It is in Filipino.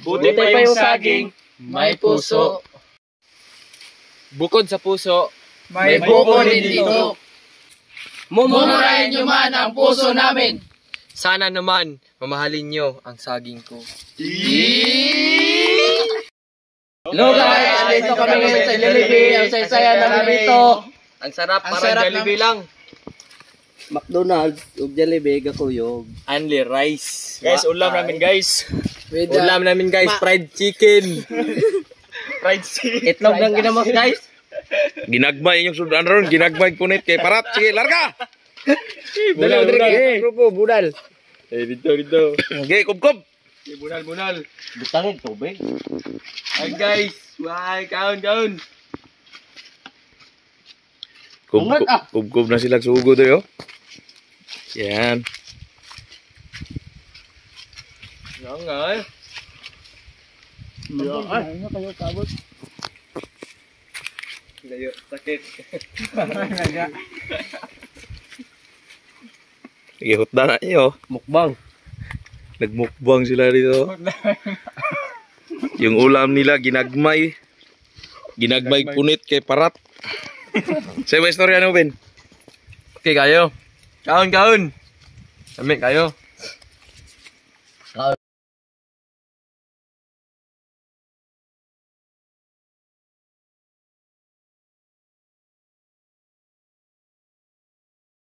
Buti pa yung saging, may puso. Bukod sa puso, May buko din dito. Mumurahin nyo man ang puso namin. sana naman mamahalin nyo ang saging ko. Hello guys, dito kami ngayon sa Jollibee. Ang saya-saya namin dito. Ang sarap, Ang parang sarap Jollibee lang. McDonald's ug Jollibee gakuyog. Only rice. Guys, ulam namin guys. Ulam namin guys, fried chicken. Fried chicken. Itlog lang ginamos guys. Ginagmay inyong sudan ron, ginagmay punit kay parat. Sige, larga. Budal, grupo, budal. Dito. Okay, kubkob. Bunal. Butangin tubig. Ay guys, why kaon. Kubkob na sila sugod eh, oh. Yan. Yan nga eh. Ano kayo kabot? Layo, sakit. Sige, hutda na niyo. Mukbang. Nagmukbang sila dito. Yung ulam nila ginagmay. Ginagmay punit kay parat. Sa istorya no, Ben? Okay kayo. Kaon. Kami kayo.